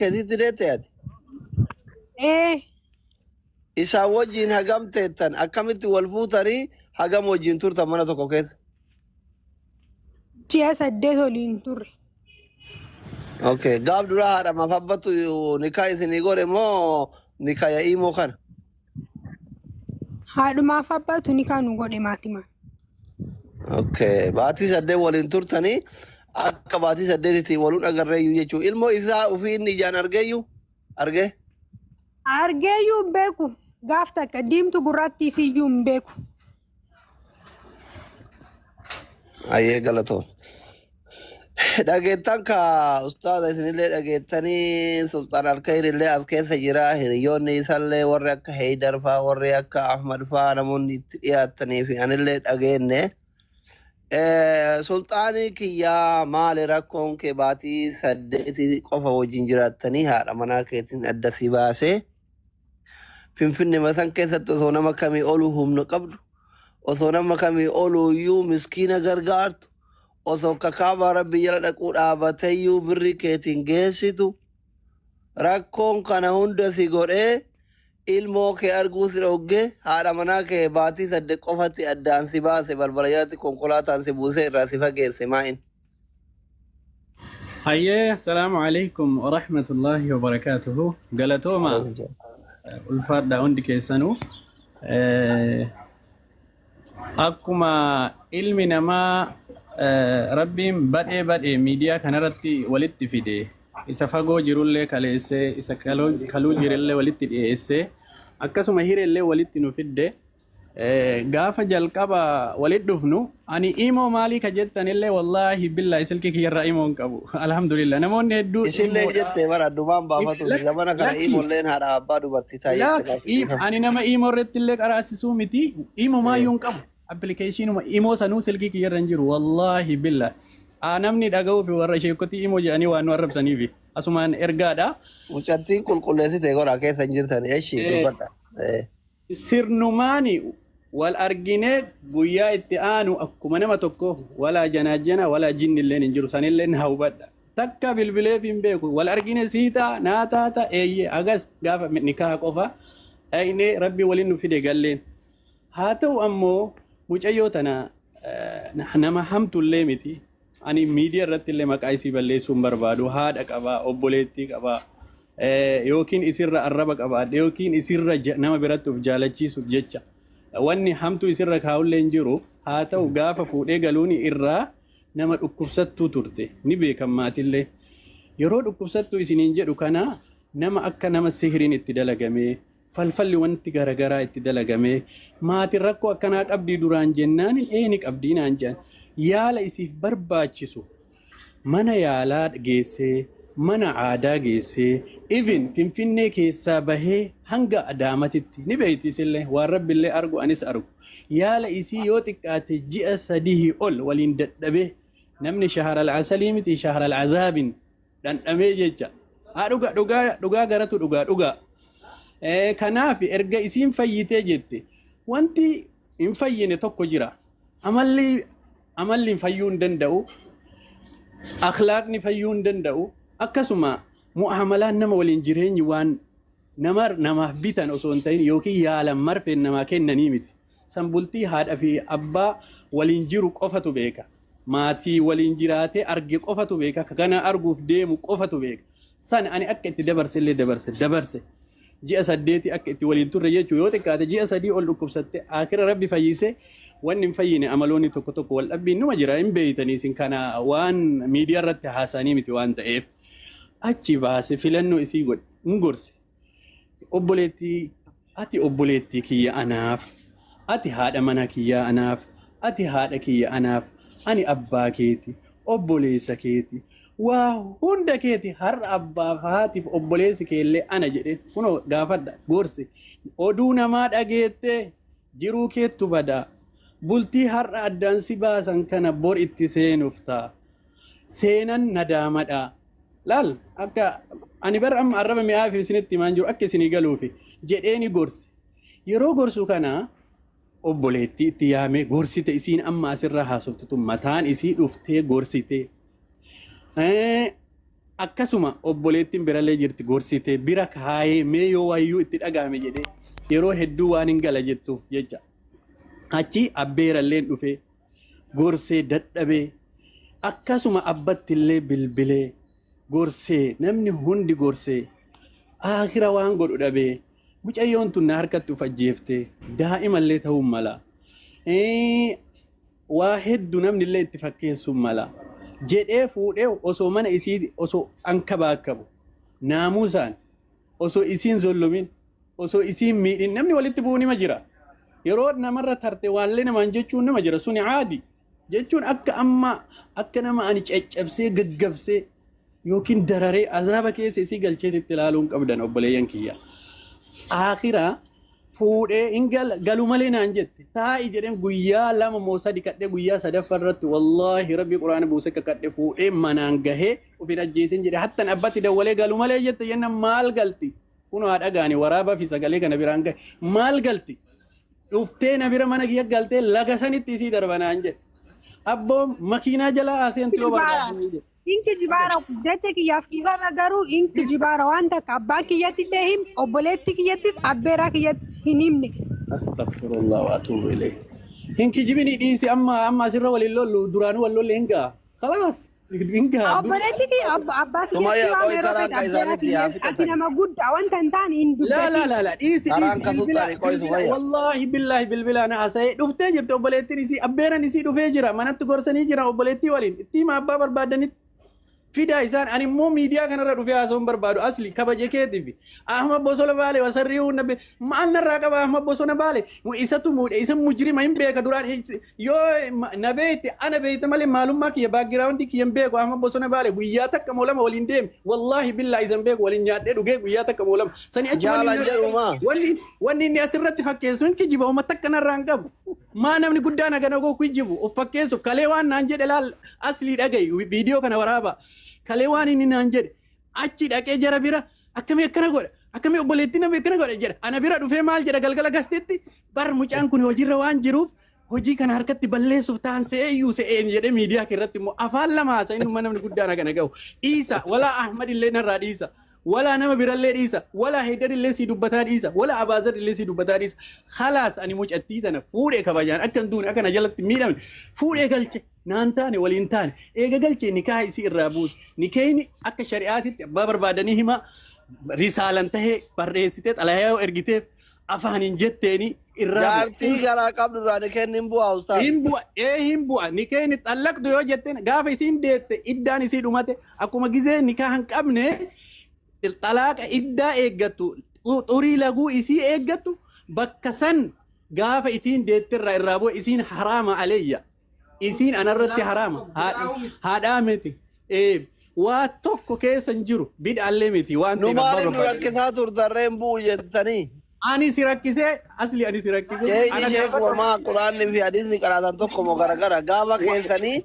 كذي تريتيات إيه إسا وجين هجم تيتن أكملت والفوتري هجم وجين تورتا منا تكوكيت جيا سديتو لينتوري أوكي قاب درا هذا ما فبتو نكاي سنيغوري مو نكاي إيمو كان هادو ما فباتو كانوا غودي ماتما أوكي باتي سدي ولين تورتني أكا باتي سدي تي ولون أجرّيو يجوا إلمو إذا وفي نيجان أرجيو أرجع أرجيو بيكو غافتا قديمتو غراتي سيجوم بيكو أيه غلطو dhageettan ka ustaada isinillee dhageettanii sultaan alkayrillee as keessa jira hiriyoonni isallee warri akka heydar faa warri akka ahmad faa namoonni itti dhiyaattanii fi anillee dhageenne sultaanii kiyyaa maali rakkoon kee baatii saddeeti qofa wajjin jiraattanii haadha manaa keetiin adda si baasee finfinne masan keessatti osoo nama kamii oluu humna qabdu osoo nama kamii oluu iyyuu miskiina gargaartu osoo kakaaba rabbi jala dhaquu dhaabateeyyuu birri keetiin geessitu rakkoon kana hunda si godhee ilmoo kee arguu si dhogge haadha manaa kee baatii saddeet qofatti addaan si baase balbala jalatti konkolaataan si buusee irraa si fageesse maa'in. حياه السلام عليكم ورحمة الله وبركاته قالتوما الفاد داوند كيسانو أكما علمنا ما ربي بدء ميديا كان رتي ولدت في ده إسافاجو جرولة كاليسة إسكالو جرولة ولدت إيسة أكاسو مهير اللي ولدت نفيد ده غافة جالكابا ولد دفنو أني إيمو مالي كجتن اللي والله بالله يسلك كيرا إيمو كابو الحمد لله نمون ندو إسلي جت مرا دوام بافتو زمانا كنا إيمو لين هذا أبادو برتيتا لا أني نما إيمو رت اللي كراسسو متي إيمو ما يون كابو application imo sanu silki ki ranjiru wallahi billah anamni dagaw fi warra sheekoti imo jani wa no arabsani fi asuman ergada mucattin qulqulleeti te gora keessa jirtan eshi dubata sirnumani wal argine guyya itti aanu akkuma nama tokko wala janajana wala jinni len injiru sanillen hawbada takka bilbile fi mbeku wal argine sita natata eye agas gafa nikah qofa ayne rabbi walinu fi de gallen hatu ammo mucayyotana nama hamtullee miti ani media irratti illee maqaa isii balleessuun barbaadu haadha qaba obboleettii qaba yookiin isirra arraba qaba yookiin isirra nama biratti of jaalachiisuuf jecha wanni hamtu isirra kaa'ullee jiru haa ta'u gaafa fuudhee galuun irraa nama dhukkubsattuu turte ni beekan maatillee yeroo dhukkubsattuu isiniin jedhu kana nama akka nama sihiriin itti dalagamee falfalli wanti garagaraa itti dalagame maatiin rakkoo akkanaa qabdii duraan jennaan ni qabdii naan jedhan yaala isiif barbaachisu mana yaalaa geessee mana aadaa geessee even finfinnee keessaa bahee hanga adaamatitti ni beeytisillee waan rabbillee argu anis argu yaala isii yoo xiqqaate ji'a 3 ol waliin dadhabee namni shahara al-asalii miti shahara al-azaabin dhandhamee jecha dhugaa garatu dhugaa kanaaf erga isiin fayyitee jette wanti hin fayyine tokko jira amalli fayyuu hin danda'u akhlaaqni fayyuu hin danda'u akkasuma mu'amalaan nama waliin jireenyi waan namaaf bitan osoo hin ta'in yookiin yaalan marfeen namaa kennanii miti san bultii haadha fi abbaa waliin jiru qofatu beeka maatii waliin jiraatee arge qofatu beeka kana arguuf deemu qofatu beeka san ani akka itti dabarsellee dabarse ji'a 8 akka itti waliin turre jechuu yoo xiqqaate ji'a 3 ol dhukkubsatte akira rabbi fayyise wanni hin fayyine amaloonni tokko wal dhabbiin numa jira hin beeytanii sin kana waan miidiyaa irratti haasanii miti waan ta'eef achi baase filannoo isii godhe hin gorse obboleettii kiyya anaaf ati haadha mana kiyya anaaf ati haadha kiyya anaaf ani abbaa keeti obboleessa keeti waa hunda keeti har'a abbaaf haatiif obboleessi keellee ana jedhe kuno gaafadha gorse oduu namaa dhageette jiruu keettu bada bultii har'a addaan si baasan kana bor itti seenuuf ta'a seenan nadaamadha laal akka ani bar amma arraba mi'aa fi isinitti himaan jiru akka isinii galuufi jedheeni gorse yeroo gorsu kana obboleettii itti yaame gorsite isiin amma asirra haasoftutu mataan isii dhuftee gorsite akkasuma obboleettiin birallee jirti gorsitee bira kaayee mee yoo wayyuu itti dhagaame jedhee yeroo hedduu waan hin gala jettuuf jecha achi abbeeralleen dhufee gorsee dadhabee akkasuma abbattillee bilbilee gorsee namni hundi gorsee akhira waan godhu dhabee mucayyoon tun na harkatti uf ajjeeftee daa'imallee ta'uu mala waa hedduu namni illee itti fakkeessuu mala jedhee fuudhee osoo mana isii osoo anka baakkabu naamusaan osoo isiin zollumin osoo isiin miidhin namni walitti bu'uu nima jira yeroo namarra tarte waanlee namaan jechuun nama jira suni caadi jechuun akka nama ani caccabsee gaggabsee yookiin dararee azaaba keessa isii galcheetitti ilaaluun qabdan obboleeyyan kiyya akhiraa fuudhee galu malee naan jette taa'i jedheen guyyaa lama moo sadi kadhee guyyaa sadaffaa irratti wallaahi rabbi quraana buuse kadhee fuudhee manaan gahee ofin ajjeesin jedhe hattan abbatti dawwalee galu malee jette yenna maal galti kun haa dhagaane waraabaa fi sagalee kana biraan gahe maal galti dhuftee na bira mana kiyya galtee laga sanitti isii darbanaan jedhe abboo makiinaa jalaa aseentii yoo barbaadu jedhe inki jibaara jecha kiyyaaf dhiifama garuu inki jibaara waan takka abbaa kiyyatti illee him obboleetti kiyyattis abbeeraa kiyyattis hin himne. Astaghfirullah wa atuubu ilayh. Hinki jibini dhiisi amma asirra waliin lollu duraanuu wal lolli hingaa. Khalaas hingaa. Obboleetti kiyya abbaa kiyyatti waan yeroo fedha abbeeraa kiyyatti ati nama guddaa wanta hin taane hin dubbatin. La dhiisi wallahi billahi bilbila na asee dhuftee jirti obboleettiin isii abbeeran isii dhufee jira manatti gorsanii jira obboleettii waliin itti hima abbaa barbaadanitti. Fida isaan ani immoo miidiyaa kanarra dhufee haasa'uun barbaadu asli kabaje keetiif Ahmad Bosona Baale wasarrii'uu nabe maal narraa qaba Ahmad Bosona Baale isatu muudhe isa mujrima hin beeka duraan yoo nabeetti ana beeyta malee maalummaa kiyya baagiraawundi kiyya hin beeku Ahmad Bosona Baale guyyaa takka moo lama waliin deeme wallaahi billaa isan beeku waliin nyaadhee dhugee guyyaa takka moo lama sani achi wanni inni asirratti fakkeessu hin kijiba uma takka narraa hin qabu maa namni guddaan hagana goo kijibu of fakkeessu kalee waan naan jedhe laal aslii dhagayi viidiyoo kana waraaba kalee waan inni naan jedhe achi dhaqee jara bira akkamii akkana godha akkamii obboleettii nama akkana godha jedha ana bira dhufee maal jedha galgala gasteetti bar mucaan kun hojiirra waan jiruuf hojii kana harkatti balleessuuf ta'an seeyyuu se'een jedhee miidiyaa irratti immoo afaan lama haasa innuma namni guddaan hagana gahu dhiisa walaa Ahmad illee narraa dhiisa ولا نما برالله ديسا ولا هيدر اللي سي دبتا ديسا ولا أبازر اللي سي دبتا ديسا خلاص أنا موج أتيتنا فوري كباجان أكن دون أكن جلت ميدان فوري قلتي نانتاني ولينتاني إيه قلتي نكاح يصير رابوس نكايني أك شريعات بابر بعدنيهما رسالة انتهى بريستة على هيو إرجتة أفهم جتني جارتي غرا قبل رانا كان نبوا أوسط نبوا نكايني تطلق دو جتنا قاف يسين ديت إداني سي دومته أكو مجزء نكاحن قبله الطلاق إدّا إيجاتو طوري لغو إسي إيجاتو بكسن غاف إتين ديتر الرابو إسين حرام عليا إسين أنا رتي حرام هذا متي إيه واتوكو كيس نجرو بيد علمتي وانت نماري نركزها تردرين بو يدتني أنا سيركيسة أصلي أنا سيركيسة أنا شيخ وما قرآن في حديث نقرأ توكو مغرغرة غافا كيساني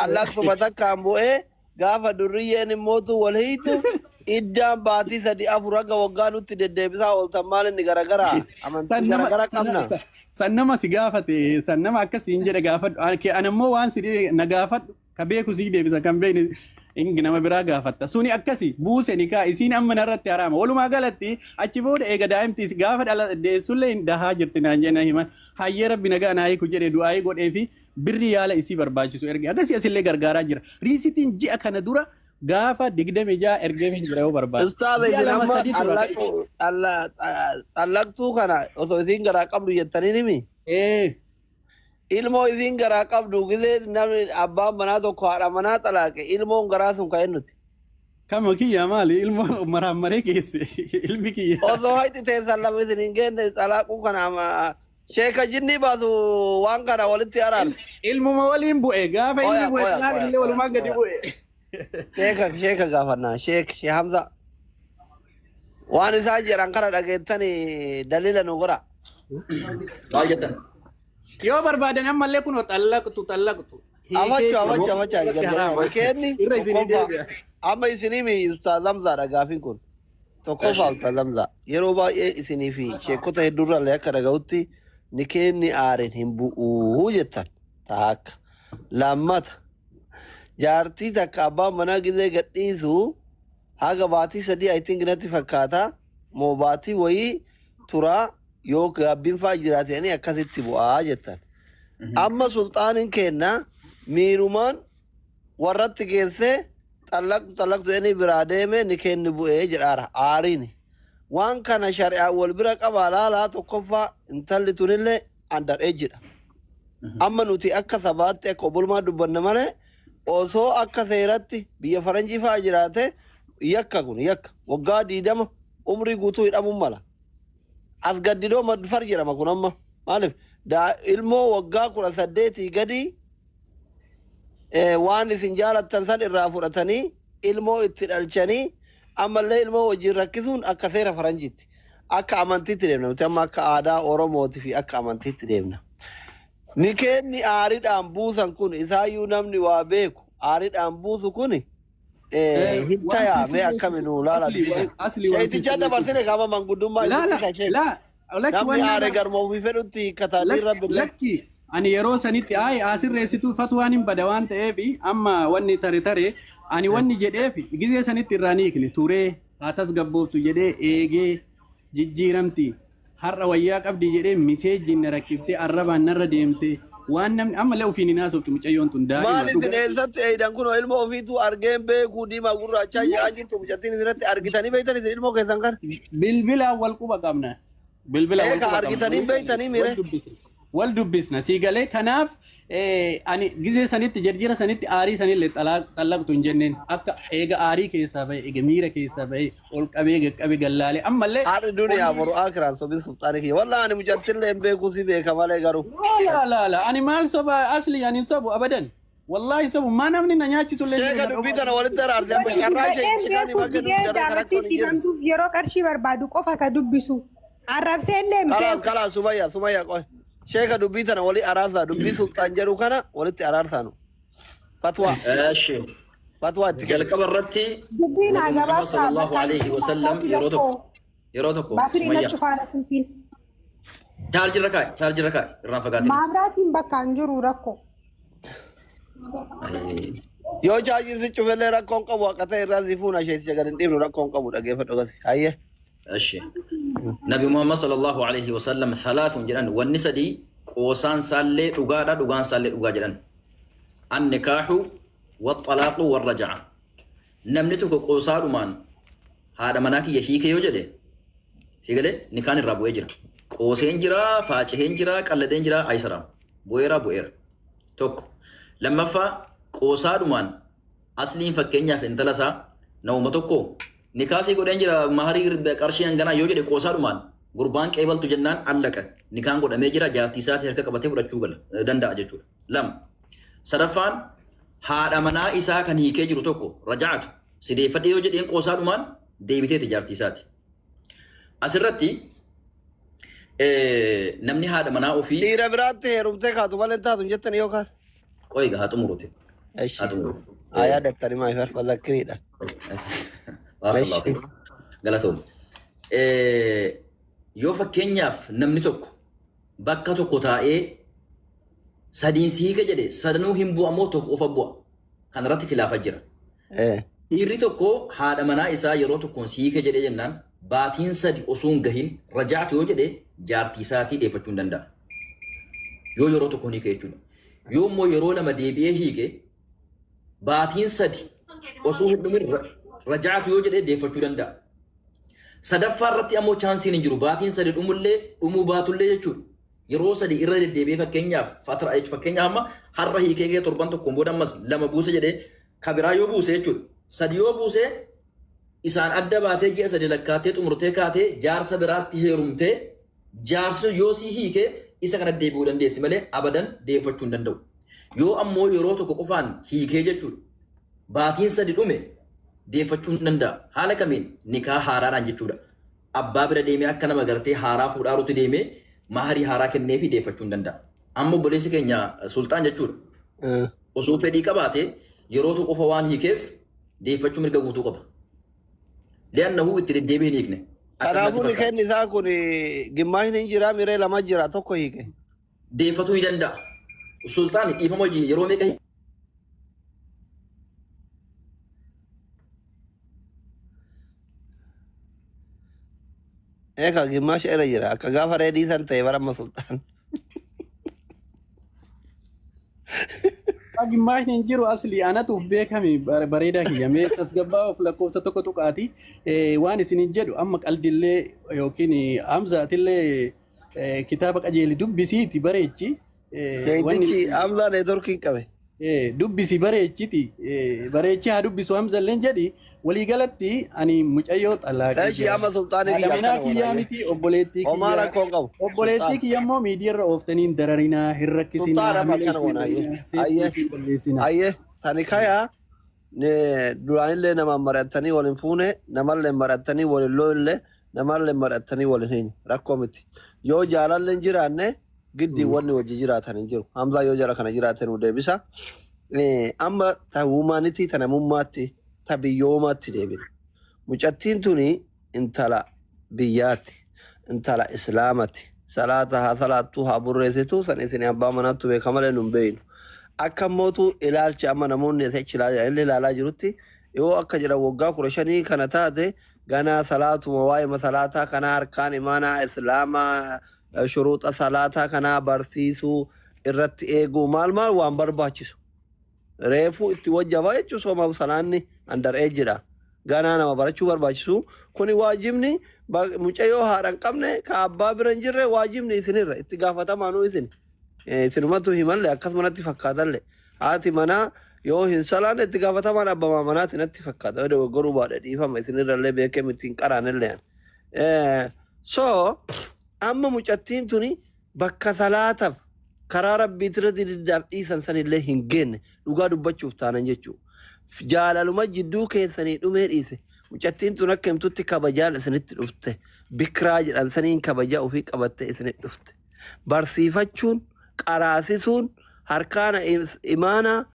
الله سبحانه كامبو إيه غافا درية نموتو والهيتو إدّام باتي سدي أفرقا وقانو تددبسا والتمال نغرغرة أمان نغرغرة كمنا سنما سيغافتي سنما أكسي إنجر غافت أنا مو وان سيدي نغافت كبيكو سيدي بسا كم بين إنجنما برا غافت سوني أكسي بوسي نكا إسين أمنا رتي حرام ولو ما قالتي أچبود إيغا دائم تيس غافت على دي سولين دها جرتنا جينا همان هاي ربي نغا ناي كجري دعاي قد إفي بريالا إسي برباجي سو إرغي أكسي أسي اللي غرغارا جر ريسيتين جي أكنا دورا غافا دغدم جا ارغم جراو برباد استاذ لما الله تو كان او ذين غرا قبل يتني مي ilmo idin gara qabdu gide nam abba manato khara manata lake ilmo gara sun kaynut kama kiya mali ilmo maramare kese ilmi kiya odo hayti te sallama idin ngene talaku kana ma sheikha jinni badu wangara walitti aran ilmo mawalin bu e gafa ilmi bu e na ile wal magadi bu e sheekha gaafannaa sheek Hamza waan isaa jiran kana dhageettani daliila nu godha yoo barbaadan ammallee kun xallaqtu afacha kenni amma isinimi Ustaaz Hamzaadha gaafin kun tokkoffaa Ustaaz Hamza yeroo baay'ee isinii fi sheekota hedduurraallee akka dhaga'utti ni kenni aaren hin bu'uu jettan taakka lammata jaartii takka abbaan manaa gizee gadhiisu haga baatii sadii I think natti fakkaata moo baatii wayii turaa yoo gaabbiin fa'aa jiraatanii akkasitti bu'aa jettan. Amma sulxaanin kenna miirumaan warratti geessee xallaqtu inni biraa deeme ni kenni bu'ee jedhaara aariin. Waan kana shari'aa wal bira qabaa laalaa tokkoffaa intalli tunillee andar ejjidha. Amma nuti akka sabaatti akka obbolmaa dubbanne malee osoo akka seeratti biyya faranjii fa'aa jiraate yakka kun yakka waggaa 20 umrii guutuu hidhamuun mala. As gaddidoo madfar jedhama kun amma maaliif ilmoo waggaa 18 gadi waan isin jaalattan san irraa fudhatanii ilmoo itti dhalchanii ammallee ilmoo wajjin rakkisuun akka seera faranjiitti akka amantiitti deemna nuti amma akka aadaa Oromooti fi akka amantiitti deemna. Ni kenni aariidhaan buusan kun isaayyuu namni waa beeku aariidhaan buusu kun hitta yaamee akkami nuu laala sheeticha dabarsine kama manguddummaa namni aare garma ofii fedhutti kataalii rabbi ani yeroo sanitti asirreessitu fatwaan hin bada waan ta'eef amma wanni tare ani wanni jedheef gizee sanitti irraa ni hiikne turee haa tasgabbooftu jedhee eegee jijjiiramti har'a wayyaa qabdi jedhee miseejjiin na rakkiftee arrabaan narra deemte waan namni ammallee ofiin hin haasoftu mucayyoon tun daa'ima. Maal isin eessatti eeydan kun ilmoo ofiitu argeen beekuu diimaa gurraachaa jedhaa jirtu mucattiin isinatti argitanii beeytan isin ilmoo keessan kana. Bilbilaan wal quba qabna. Bilbilaan wal quba qabna. Argitanii beeytanii mire. Wal dubbisna sii galee kanaaf ani gizee sanitti jarjira sanitti aarii sanillee xallaqtu hin jenneen akka eega aarii keessaa bahe eega miira keessaa bahe ol qabee gaqqabe gallaalee ammallee haadhi duniyaa boru akiraan sobiin sulxaanii kiyya wallaa ani mucattillee hin beekuu si beeka malee garuu la ani maal soba asli ani sobu abadan wallahi sobu maa namni na nyaachisullee sheeka dubbii tana walitti araarte amma carraa sheekani bakka dubbii dara karakkoon hin jiru yeroo qarshii barbaadu qofa ka dubbisu arrabsee illee kalaas sumayya qoy sheeka dubbii tana wali araarsaa dubbii sulxaan jedhu kana walitti araarsaanu fatwa fatwa itti jalqaba irratti Muhammad sallallahu alaihi wasallam yeroo tokko Sumayya charge rakaa irraan fagaatee maabiraatiin bakka hin jiru rakkoo yoo chaarjiin si cufellee rakkoon qabu akka ta'e irraa si fuuna isheetti gad hin dhiibnu rakkoon qabu dhageeffadhu gati hayyee أشي نبي محمد صلى الله عليه وسلم ثلاث جران والنسدي قوسان سالي رقادا رقان سالي رقا جران النكاح والطلاق والرجعة نمنتك قوسار مان هذا مناكي يهيك يوجد سيقول نكان الرابو يجرا قوسين جرا فاچهين جرا قلدين جرا ايسرا بويرا بوير توك لما فا قوسار مان أصلين فكينيا في انتلسا نومتوكو Nikasi godhan jira maharii qarshiin ganaa yoo jedhe qoosaadhumaan gurbaan qeebaltu jennaan allaka nikaan godhamee jira jaartii isaati harka qabatee fudhachuu danda'a jechuudha. Lama sadaffaan haadha manaa isaa kan hiikee jiru tokko raja'atu sideeffadhe yoo jedheen qoosaadhumaan deebiteeti jaartii isaati. Asirratti namni haadha manaa ofii dhiira biraatti heerumtee kaatu malee taatu jettanii yookaan qoyga haa xumuruuti. Haa xumuru. Ayaa daktari maa ifar fallakkiriidha. Galatoom. Yoo fakkeenyaaf namni tokko bakka tokko taa'ee sadiin siika jedhe sadanuu hin bu'a moo tokko ofa bu'a. Kan irratti khilaafa jira. Dhiirri tokko haadha manaa isaa yeroo tokkoon siika jedhe jennaan baatiin sadi osoo hin gahin rajaatu yoo jedhe jaartii isaatii deeffachuu hin danda'a. Yoo yeroo tokkoon hiike jechuudha. Yoo immoo yeroo lama deebi'ee hiike baatiin sadi osoo hin dhumin rajaatu yoo jedhe deeffachuu danda'a. Sadaffaa irratti ammoo chaansiin hin jiru baatiin sadi dhumuu baatullee jechuudha. Yeroo sadi irra deddeebi'ee fakkeenyaaf fakkeenyaaf amma har'a hiikee torban tokkoon booda ammas lama buuse jedhee kabiraa yoo buuse jechuudha. Sadi yoo buuse isaan adda baatee ji'a sadi lakkaatee xumurtee kaatee jaarsa biraatti heerumtee jaarsi yoo si hiikee isa kana deebi'uu dandeessi malee abadan deeffachuu hin danda'u. Yoo ammoo yeroo tokko qofaan hiikee jechuudha. Baatiin sadi dhume deeffachuu hin danda'a. Haala kamiin nikaa haaraadhaan jechuudha. Abbaa bira deemee akka nama gartee haaraa fuudhaarutti deemee maharii haaraa kennee fi deeffachuu hin danda'a. Amma obboleessi keenya sultaan jechuudha. Osoo fedhii qabaatee yeroo tokko qofa waan hiikeef deeffachuu mirga guutuu qaba. Leannahu itti deddeebi'ee hin hiikne. Kanaafuu nikeen isaa kun gimmaashni hin jira miree lama jira tokko hiike. Deeffatuu ni danda'a. Sultaan dhiifama hojii yeroo meeqa Eka gimaash era jira. Akka gaafa reedii san ta'e bara amma sultaan. Gimaash hin jiru asli anatuuf beekame bareedaa kiyyamee tasgabbaa of lakkoofsa tokko tuqaati waan isinin jedhu amma qaldillee yookiin Hamzaatillee kitaaba qajeeli dubbisiiti bareechi Deetichi Hamzaa neetworkiin qabe. dubbisi bareechiti bareechi haa dubbisu Hamzalleen jedhi walii galatti ani mucayyoo xalaaqii Eeshi amma sultaanii Alaminaa kiyyaa miti obboleettii Omaara kiyyaa koon qabu. obboleettii kiyya immoo miidiyaarra ooftaniin dararinaa hin rakkisinaa Sultaan amma akkana goona ayyee tani kaya duraanillee namaan mari'attanii waliin fuune namallee mari'attanii waliin loonillee namallee mari'attanii waliin hin rakkoo miti yoo jaalalleen jiraanne giddii wanni wajji jiraatan hin jiru Hamzaa yoo jala kana jiraate nu deebisa amma ta wumaanitti ta namummaatti ta biyyoomaatti deebina mucattiin tuni intala biyyaatti intala islaamatti salaata haa salaattuu haa burreessitu san isin abbaa manaattu beekamalee nun beeynu akka mootu ilaalchi amma namoonni achi ilaalaa jirutti yoo akka jedhan waggaa 15 kana taate ganaa salaatuma waa'ima salaataa kana harkaan imaanaa islaamaa shuruuxa salaataa kanaa barsiisuu irratti eeguu maal waan barbaachisu reefuu itti wajjabaa jechuun sooma salaanni andar eejjidha ganaa nama barachuu barbaachisu kuni waajibni mucayyoo haadhan qabne ka abbaa bira hin jirre waajibni isinirra itti gaafatamaa isinumatu himalle akkasumanatti fakkaatalle haati manaa yoo hin salaanne itti gaafatamaan abbaa manaati natti fakkaata dogoggoruu baadha dhiifama isinirrallee beekee mittiin qaraanillee so amma mucattiin tuni bakka salaataaf karaa rabbiitirra diddaaf dhiisan sanillee hin geenne dhugaa dubbachuuf taanan jechuudha. Jaalaluma jidduu keessanii dhumee dhiise mucattiin tun akka himtutti kabajaan isinitti dhufte bikiraa jedhan saniin kabajaa ofii qabatte isinitti dhufte barsiifachuun qaraasisuun harkaana imaanaa